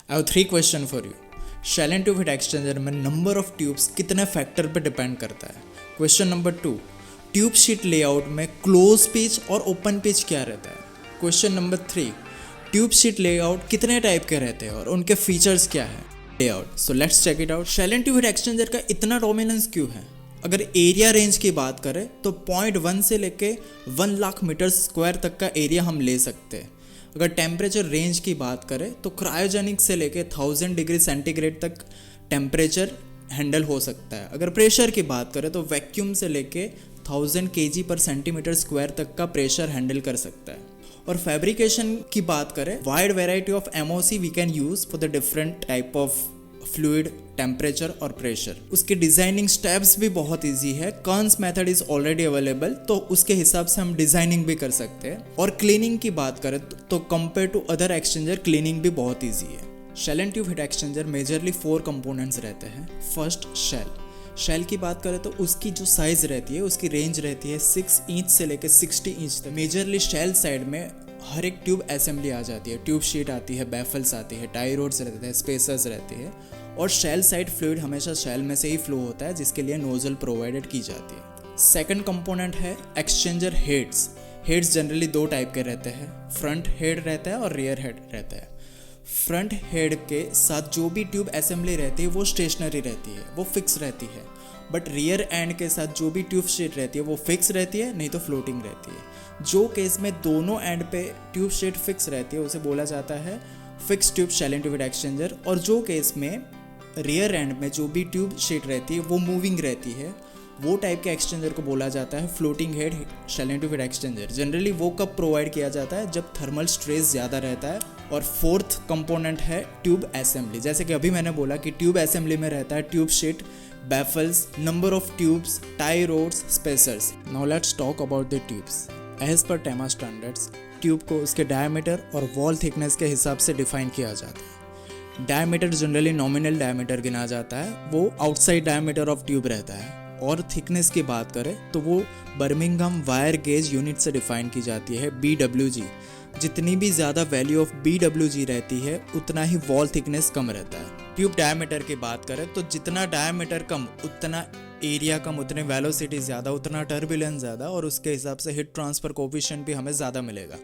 I have 3 question for you. Shell and tube heat exchanger में number of tubes कितने factor पे depend करता है। Question number 2, tube sheet layout में close pitch और open pitch क्या रहता है। Question number 3, tube sheet layout कितने टाइप के रहते हैं और उनके फीचर्स क्या है। Layout, so let's check it out. Shell and tube heat exchanger का इतना डोमिनेंस क्यों है? अगर एरिया रेंज की बात करें तो 0.1 से लेके 1 लाख मीटर स्क्वायर तक का एरिया हम ले सकते हैं। अगर टेम्परेचर रेंज की बात करें तो क्रायोजेनिक से लेके 1000 डिग्री सेंटीग्रेड तक टेम्परेचर हैंडल हो सकता है। अगर प्रेशर की बात करें तो वैक्यूम से लेके 1000 kg पर सेंटीमीटर स्क्वायर तक का प्रेशर हैंडल कर सकता है। और फैब्रिकेशन की बात करें, wide variety of MOC we can use for the different type of fluid, temperature और प्रेशर। उसकी डिजाइनिंग स्टेप्स भी बहुत इजी है। Kern's method is already available, तो उसके हिसाब से हम डिजाइनिंग भी कर सकते हैं। और क्लीनिंग की बात करें तो compare to other exchanger cleaning भी बहुत इजी है। Shell and tube heat exchanger majorly 4 components रहते हैं। फर्स्ट, शेल की बात करें तो उसकी जो साइज रहती है, उसकी रेंज रहती है 6 इंच से लेकर 60 इंच तक। मेजरली शेल साइड में हर एक ट्यूब असेंबली आ जाती है। ट्यूब शीट आती है, बैफल्स आती है, टाई रोड्स रहते हैं, स्पेसर्स रहते हैं। और शेल साइड फ्लूइड हमेशा शेल में से ही फ्लो होता है, जिसके लिए नोजल प्रोवाइडेड की जाती है। सेकंड कंपोनेंट है exchanger heads. Heads generally 2 type के रहते हैं। फ्रंट हेड रहता है और रियर हेड रहता है। फ्रंट हेड के साथ जो भी ट्यूब असेंबली रहती है वो स्टेशनरी रहती है, वो फिक्स रहती है। बट रियर एंड के साथ जो भी ट्यूब शीट रहती है वो फिक्स रहती है, नहीं तो फ्लोटिंग रहती है। जो केस में दोनों एंड पे ट्यूब शीट फिक्स रहती है उसे बोला जाता है fix tube shell and tube heat exchanger. और जो केस में रियर एंड में जो भी ट्यूब शीट रहती है वो मूविंग रहती है, वो टाइप के एक्सचेंजर को बोला जाता है floating head shell and tube heat exchanger. Generally वो कब प्रोवाइड किया जाता है? जब थर्मल स्ट्रेस ज़्यादा रहता है। और फोर्थ कंपोनेंट है ट्यूब असेंबली। जैसे कि अभी मैंने बोला कि ट्यूब असेंबली में रहता है tube sheet, baffles, number of tubes, tie rods, spacers. Now let's talk about the tubes. As per TEMA standards tube को उसके डायमीटर और वॉल थिकनेस के हिसाब से डिफाइन किया जाता है। डायमीटर जनरली नॉमिनल डायमीटर गिना जाता है, वो आउटसाइड डायमीटर ऑफ ट्यूब रहता है। और थिकनेस की बात करें तो वो बर्मिंघम वायर गेज यूनिट से डिफाइन की जाती है, BWG। जितनी भी ज़्यादा वैल्यू ऑफ BWG रहती है उतना ही वॉल थिकनेस कम रहता है। ट्यूब डायमीटर की बात करें तो जितना डायमीटर कम उतना एरिया कम, उतने वेलोसिटी ज़्यादा, उतना टर्बुलेंस ज़्यादा, और उसके हिसाब से हीट ट्रांसफर कोफिशिएंट भी हमें ज़्यादा मिलेगा।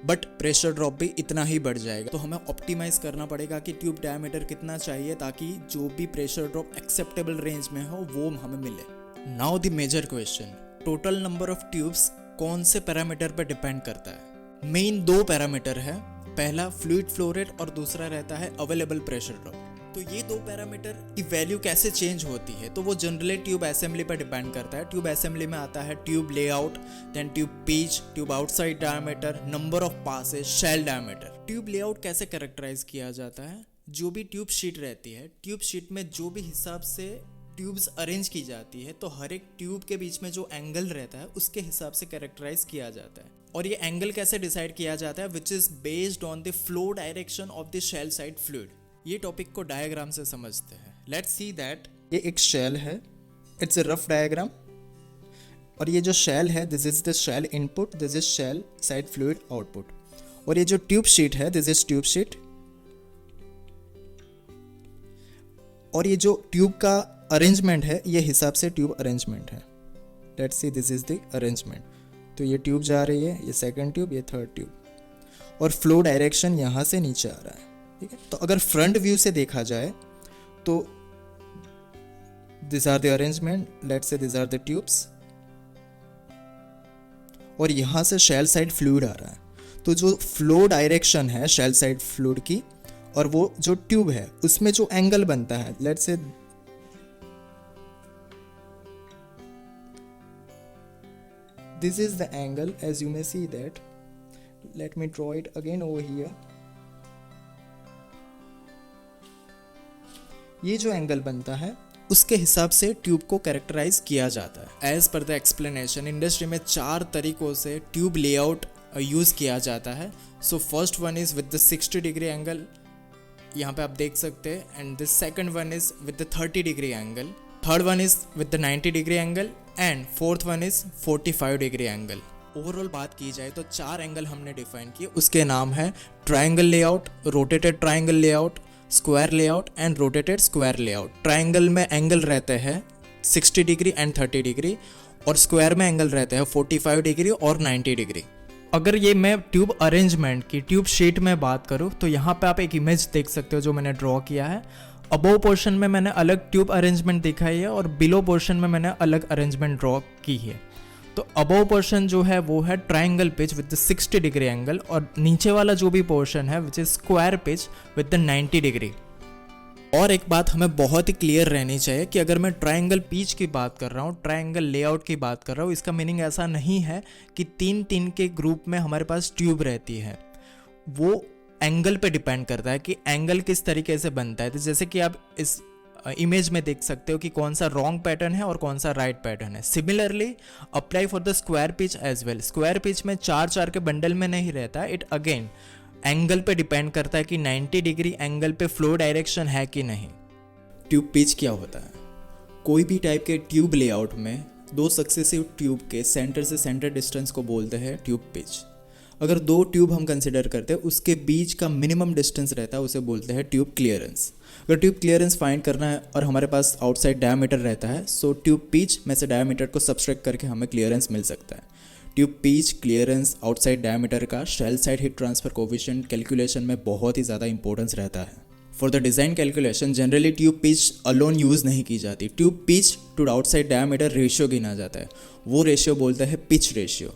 बट प्रेशर ड्रॉप भी इतना ही बढ़ जाएगा। तो हमें ऑप्टिमाइज करना पड़ेगा कि ट्यूब डायमीटर कितना चाहिए ताकि जो भी प्रेशर ड्रॉप एक्सेप्टेबल रेंज में हो वो हमें मिले। Now the major question, total number of tubes कौन से पैरामीटर पर डिपेंड करता है? मेन 2 पैरामीटर है। पहला फ्लूइड फ्लो रेट और दूसरा रहता है अवेलेबल प्रेशर ड्रॉप। तो ये 2 पैरामीटर की वैल्यू कैसे चेंज होती है? तो वो जनरली ट्यूब असेंबली पर डिपेंड करता है। ट्यूब असेंबली में आता है tube layout, then tube pitch, tube outside diameter, number of passes, shell diameter. Tube layout कैसे कैरेक्टराइज किया जाता है? जो भी ट्यूब शीट रहती है, ट्यूब शीट में जो भी हिसाब से ट्यूब्स अरेंज की जाती है, तो हर एक ट्यूब के बीच में जो एंगल रहता है उसके हिसाब से कैरेक्टराइज किया जाता है। और ये एंगल कैसे डिसाइड किया जाता है? Which is based on the flow direction of the shell side fluid. ये टॉपिक को डायग्राम से समझते हैं। लेट्स सी दैट ये एक शेल है, इट्स अ रफ डायग्राम। और ये जो शेल है, this is the shell input, this is shell side fluid output. और ये जो ट्यूब शीट है, दिस इज ट्यूब शीट। और ये जो ट्यूब का अरेंजमेंट है, ये हिसाब से ट्यूब अरेंजमेंट है। Let's see, this is the arrangement. तो ये ट्यूब जा रही है, ये सेकंड ट्यूब, ये थर्ड ट्यूब। और फ्लो डायरेक्शन यहाँ से नीचे आ रहा है, ठीक है। तो अगर फ्रंट व्यू से देखा जाए तो this are the arrangement, let's say this are the tubes. और यहाँ से शेल साइड फ्लूइड आ रहा है। तो जो फ्लो डायरेक्शन है शेल साइड फ्लूइड की और वो जो ट्यूब है उसमें जो एंगल बनता है, let's say this is the angle, as you may see that. Let me draw it again over here. ये जो एंगल बनता है उसके हिसाब से ट्यूब को कैरेक्टराइज किया जाता है। As per the explanation, industry में 4 तरीकों से ट्यूब लेआउट यूज किया जाता है। So first one is with the 60 degree angle, यहाँ पे आप देख सकते हैं। And the second one is with the 30 degree angle, third one is with the 90 degree angle, and fourth one is 45 degree angle. Overall बात की जाए तो 4 एंगल हमने डिफाइन किए। उसके नाम है triangle layout, rotated triangle layout, square layout and rotated square layout. Triangle में एंगल रहते हैं 60 डिग्री एंड 30 डिग्री और स्क्वायर में एंगल रहते हैं 45 डिग्री और 90 डिग्री। अगर ये मैं ट्यूब अरेंजमेंट की ट्यूब शीट में बात करूँ तो यहाँ पे आप एक इमेज देख सकते हो जो मैंने ड्रॉ किया है। अबव पोर्शन में मैंने अलग ट्यूब अरेंजमेंट दिखाई है और बिलो पोर्शन में मैंने अलग अरेंजमेंट ड्रॉ की है। तो अबव पोर्शन जो है वो है triangle pitch with the 60 degree angle और नीचे वाला जो भी पोर्शन है which is square pitch with the 90 degree. और एक बात हमें बहुत ही क्लियर रहनी चाहिए कि अगर मैं ट्रायंगल पिच की बात कर रहा हूँ, ट्रायंगल लेआउट की बात कर रहा हूँ, इसका मीनिंग ऐसा नहीं है कि तीन तीन के ग्रुप में हमारे पास ट्यूब रहती है। वो एंगल पे डिपेंड करता है कि एंगल किस तरीके से बनता है। तो जैसे कि आप इस इमेज में देख सकते हो कि कौन सा रॉन्ग पैटर्न है और कौन सा राइट पैटर्न है। Similarly apply for the square pitch as well. Square pitch में चार चार के बंडल में नहीं रहता, इट अगेन एंगल पे डिपेंड करता है कि 90 डिग्री एंगल पे फ्लो डायरेक्शन है कि नहीं। ट्यूब पिच क्या होता है? कोई भी टाइप के ट्यूब लेआउट में दो सक्सेसिव ट्यूब के सेंटर से सेंटर डिस्टेंस को बोलते हैं ट्यूब पिच। अगर दो ट्यूब हम कंसिडर करते हैं उसके बीच का मिनिमम डिस्टेंस रहता है उसे बोलते हैं ट्यूब क्लियरेंस। अगर ट्यूब क्लियरेंस फाइंड करना है और हमारे पास आउटसाइड डायमीटर रहता है, सो ट्यूब पिच में से डायमीटर को सब्सट्रैक्ट करके हमें क्लियरेंस मिल सकता है। Tube pitch, clearance, outside diameter का shell side heat transfer coefficient calculation में बहुत ही ज़्यादा इंपॉर्टेंस रहता है। For the design calculation generally tube pitch alone use नहीं की जाती। Tube pitch to outside diameter ratio गिना जाता है, वो रेशियो बोलता है पिच रेशियो।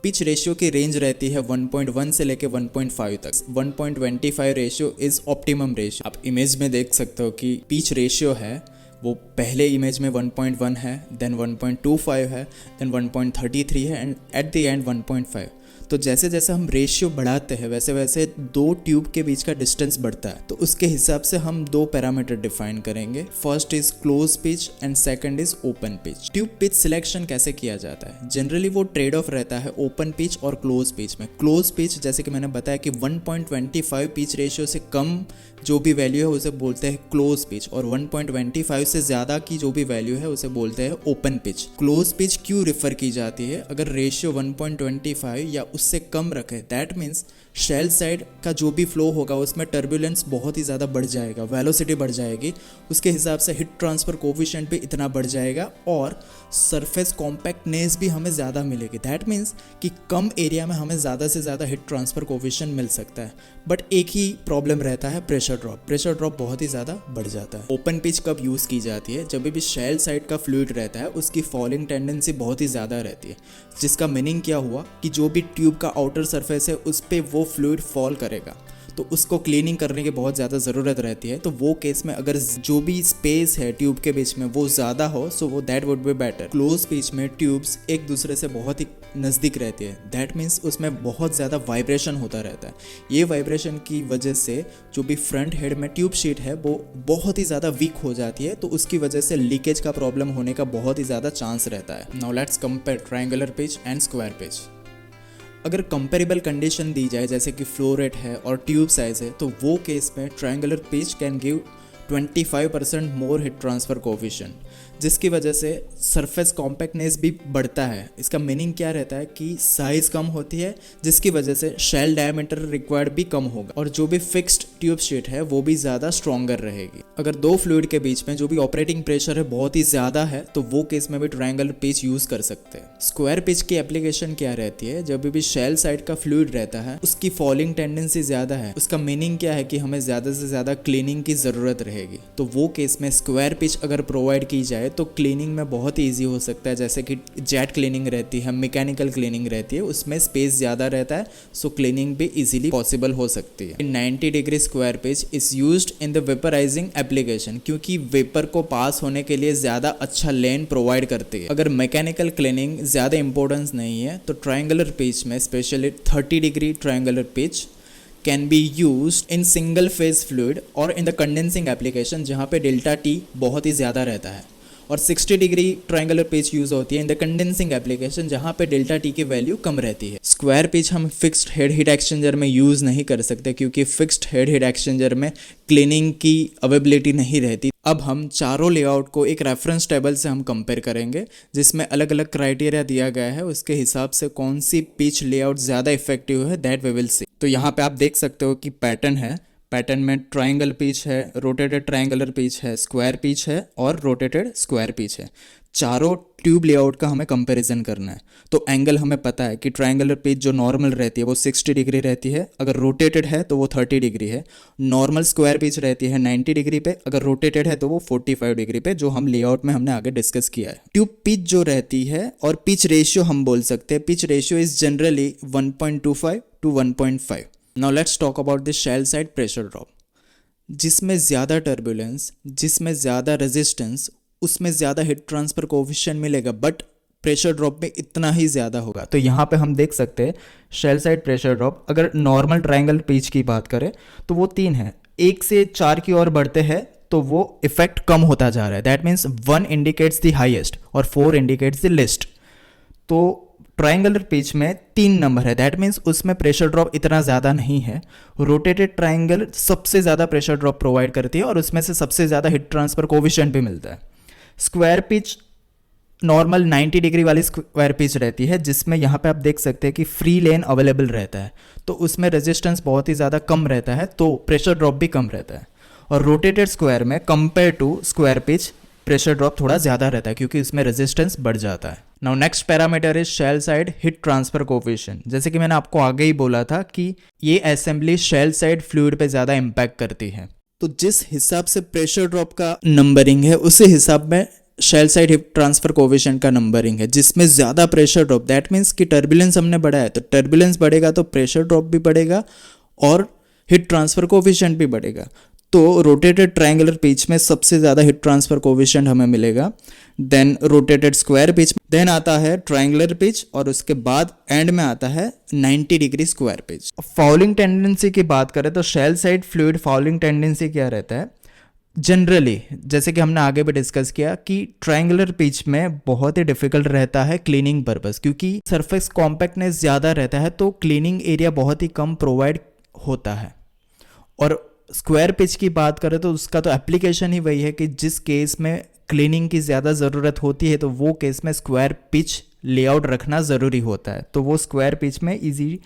पिच रेशियो की रेंज रहती है 1.1 से लेके 1.5 तक। 1.25 रेशियो इज़ ऑप्टिमम रेशियो। आप इमेज में देख सकते हो कि पिच रेशियो है वो पहले इमेज में 1.1 है, देन 1.25 है, देन 1.33 है एंड एट द एंड 1.5। तो जैसे जैसे हम रेशियो बढ़ाते हैं वैसे वैसे दो ट्यूब के बीच का डिस्टेंस बढ़ता है। तो उसके हिसाब से हम दो पैरामीटर डिफाइन करेंगे। First is close pitch and second is open pitch. Tube pitch selection कैसे किया जाता है? जनरली वो ट्रेड ऑफ रहता है ओपन पिच और क्लोज पिच में। क्लोज पिच जैसे कि मैंने बताया कि 1.25 पिच रेशियो से कम जो भी वैल्यू है उसे बोलते हैं क्लोज पिच और 1.25 से ज़्यादा की जो भी वैल्यू है उसे बोलते हैं ओपन पिच। क्लोज पिच क्यों रिफर की जाती है? अगर रेशियो 1.25 या उससे कम रखे, दैट मीन्स शेल साइड का जो भी फ्लो होगा उसमें टर्बुलेंस बहुत ही ज़्यादा बढ़ जाएगा, वेलोसिटी बढ़ जाएगी, उसके हिसाब से हीट ट्रांसफ़र कोफिशिएंट भी इतना बढ़ जाएगा और सरफेस कॉम्पैक्टनेस भी हमें ज़्यादा मिलेगी। दैट मीन्स कि कम एरिया में हमें ज़्यादा से ज़्यादा हीट ट्रांसफ़र कोफिशिएंट मिल सकता है। बट एक ही प्रॉब्लम रहता है, प्रेशर ड्रॉप। प्रेशर ड्रॉप बहुत ही ज़्यादा बढ़ जाता है। ओपन पिच कब यूज़ की जाती है? जब भी शेल साइड का फ्लूइड रहता है उसकी फॉलिंग टेंडेंसी बहुत ही ज़्यादा रहती है, जिसका मीनिंग क्या हुआ कि जो भी ट्यूब का आउटर सरफेस है उस पर वो फ्लूइड फॉल करेगा, तो उसको क्लीनिंग करने की बहुत ज़्यादा ज़रूरत रहती है। तो वो केस में अगर जो भी स्पेस है ट्यूब के बीच में वो ज़्यादा हो, सो वो that would be better. Close pitch में ट्यूब्स एक दूसरे से बहुत ही नज़दीक रहती है, दैट मीन्स उसमें बहुत ज़्यादा वाइब्रेशन होता रहता है। ये वाइब्रेशन की वजह से जो भी फ्रंट हेड में ट्यूब शीट है वो बहुत ही ज़्यादा वीक हो जाती है, तो उसकी वजह से लीकेज का प्रॉब्लम होने का बहुत ही ज़्यादा चांस रहता है। Now let's compare triangular pitch and square pitch. अगर कंपेरेबल कंडीशन दी जाए जैसे कि फ्लो रेट है और ट्यूब साइज है, तो वो केस में triangular pitch can give 25% more heat transfer coefficient, जिसकी वजह से सरफेस कॉम्पैक्टनेस भी बढ़ता है। इसका मीनिंग क्या रहता है कि साइज़ कम होती है जिसकी वजह से शेल डायमीटर रिक्वायर्ड भी कम होगा और जो भी फिक्स्ड ट्यूब शीट है वो भी ज़्यादा स्ट्रॉन्गर रहेगी। अगर दो फ्लूइड के बीच में जो भी ऑपरेटिंग प्रेशर है बहुत ही ज़्यादा है तो वो केस में भी ट्रायंगुलर पिच यूज़ कर सकते हैं। स्क्वायर पिच की एप्लीकेशन क्या रहती है? जब भी शेल साइड का फ्लूइड रहता है उसकी फॉलिंग टेंडेंसी ज़्यादा है, उसका मीनिंग क्या है कि हमें ज़्यादा से ज़्यादा क्लीनिंग की ज़रूरत रहेगी। तो वो केस में स्क्वायर पिच अगर प्रोवाइड की जाए तो क्लीनिंग में बहुत ही ईजी हो सकता है। जैसे कि जेट क्लीनिंग रहती है, मैकेनिकल क्लीनिंग रहती है, उसमें स्पेस ज़्यादा रहता है, सो क्लीनिंग भी इजीली पॉसिबल हो सकती है। 90 degree square pitch is used in the वेपराइजिंग application, क्योंकि वेपर को पास होने के लिए ज़्यादा अच्छा लेन प्रोवाइड करती है। अगर मैकेनिकल क्लीनिंग ज़्यादा इंपॉर्टेंस नहीं है तो ट्रायंगुलर पिच में specially 30 degree triangular pitch can be used in single phase fluid और in the condensing application जहाँ पे डेल्टा टी बहुत ही ज़्यादा रहता है, और 60 डिग्री ट्रायंगुलर पिच यूज़ होती है इन द कंडेंसिंग एप्लीकेशन जहाँ पे डेल्टा टी की वैल्यू कम रहती है। स्क्वायर पिच हम फिक्स्ड हेड हीट एक्सचेंजर में यूज़ नहीं कर सकते क्योंकि फिक्स्ड हेड हीट एक्सचेंजर में क्लीनिंग की अवेलेबिलिटी नहीं रहती। अब हम चारों लेआउट को एक रेफरेंस टेबल से हम कंपेयर करेंगे जिसमें अलग अलग क्राइटेरिया दिया गया है, उसके हिसाब से कौन सी पिच लेआउट ज़्यादा इफेक्टिव है दैट वी विल सी। तो यहाँ पे आप देख सकते हो कि पैटर्न है, पैटर्न में ट्रायंगल पिच है, रोटेटेड ट्रायंगुलर पिच है, स्क्वायर पिच है और रोटेटेड स्क्वायर पिच है। चारों ट्यूब लेआउट का हमें कंपैरिजन करना है। तो एंगल हमें पता है कि ट्रायंगुलर पिच जो नॉर्मल रहती है वो 60 डिग्री रहती है, अगर रोटेटेड है तो वो 30 डिग्री है। नॉर्मल स्क्वायर पिच रहती है 90 डिग्री पे, अगर रोटेटेड है तो वो 45 डिग्री पे, जो हम लेआउट में हमने आगे डिस्कस किया है। ट्यूब पिच जो रहती है और पिच रेशियो हम बोल सकते हैं, pitch ratio is generally 1.25 to 1.5। Now let's talk about this shell side pressure drop. जिसमें ज़्यादा टर्बुलेंस, जिसमें ज़्यादा रेजिस्टेंस, उसमें ज़्यादा हीट ट्रांसफर कोएफिशिएंट मिलेगा, बट प्रेशर ड्रॉप में इतना ही ज़्यादा होगा। तो यहाँ पे हम देख सकते हैं शेल साइड प्रेशर ड्रॉप, अगर नॉर्मल ट्रायंगल पिच की बात करें तो वो 3 है। 1 से 4 की ओर बढ़ते हैं तो वो इफेक्ट कम होता जा रहा है। That means 1 indicates the highest और 4 इंडिकेट्स द लिस्ट। तो ट्रायंगुलर पिच में 3 नंबर है, दैट मीन्स उसमें प्रेशर ड्रॉप इतना ज़्यादा नहीं है। रोटेटेड ट्रायंगल सबसे ज़्यादा प्रेशर ड्रॉप प्रोवाइड करती है और उसमें से सबसे ज़्यादा हीट ट्रांसफर कोएफिशिएंट भी मिलता है। स्क्वायर पिच नॉर्मल 90 डिग्री वाली स्क्वायर पिच रहती है, जिसमें यहाँ पे आप देख सकते हैं कि फ्री लेन अवेलेबल रहता है, तो उसमें रेजिस्टेंस बहुत ही ज़्यादा कम रहता है, तो प्रेशर ड्रॉप भी कम रहता है। और रोटेटेड स्क्वायर में compare to square pitch pressure drop थोड़ा ज़्यादा रहता है क्योंकि उसमें रेजिस्टेंस बढ़ जाता है। Now next parameter is shell side heat transfer coefficient. जैसे कि मैंने आपको आगे ही बोला था कि ये असेंबली शेल साइड फ्लूइड पे ज़्यादा इम्पैक्ट करती है, तो जिस हिसाब से प्रेशर ड्रॉप का नंबरिंग है उसी हिसाब में shell side heat transfer coefficient का नंबरिंग है। जिसमें ज़्यादा प्रेशर ड्रॉप, दैट मीन्स कि टर्बुलेंस हमने बढ़ाया, तो टर्बुलेंस बढ़ेगा तो प्रेशर ड्रॉप भी बढ़ेगा और हीट ट्रांसफर कोएफिशिएंट भी बढ़ेगा। तो रोटेटेड ट्रायंगुलर पिच में सबसे ज़्यादा हीट ट्रांसफर कोएफिशिएंट हमें मिलेगा, then rotated square pitch, then आता है ट्रायंगुलर पिच और उसके बाद एंड में आता है 90 degree square pitch. Fouling tendency की बात करें तो shell side fluid fouling tendency क्या रहता है जनरली, जैसे कि हमने आगे भी डिस्कस किया कि ट्रायंगुलर पिच में बहुत ही डिफिकल्ट रहता है क्लीनिंग पर्पस, क्योंकि सरफेस कॉम्पैक्टनेस ज़्यादा रहता है तो क्लीनिंग एरिया बहुत ही कम प्रोवाइड होता है। और स्क्वायर पिच की बात करें तो उसका तो एप्लीकेशन ही वही है कि जिस केस में क्लीनिंग की ज़्यादा ज़रूरत होती है तो वो केस में स्क्वायर पिच लेआउट रखना ज़रूरी होता है। तो वो स्क्वायर पिच में easy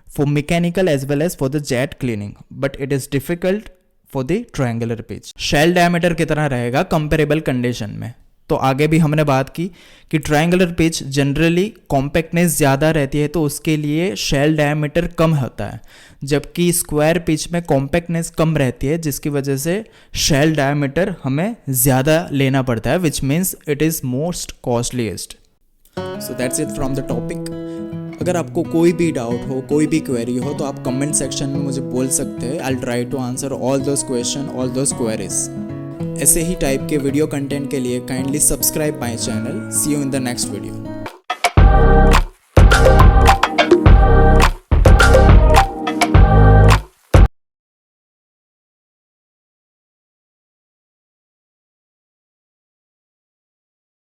for mechanical as well as for the jet cleaning, but it is difficult for the triangular pitch. Shell diameter कितना रहेगा कंपेरेबल कंडीशन में, तो आगे भी हमने बात की कि ट्रायंगुलर पिच जनरली कॉम्पैक्टनेस ज़्यादा रहती है तो उसके लिए शेल डायमीटर कम होता है, जबकि स्क्वायर पिच में कॉम्पैक्टनेस कम रहती है जिसकी वजह से शेल डायमीटर हमें ज़्यादा लेना पड़ता है, which means it is most costliest. So that's it from the topic. अगर आपको कोई भी डाउट हो, कोई भी क्वेरी हो तो आप कमेंट सेक्शन में मुझे बोल सकते हैं। I will try to answer all those question, all those queries. ऐसे ही टाइप के वीडियो कंटेंट के लिए kindly subscribe my channel. See you in the next video.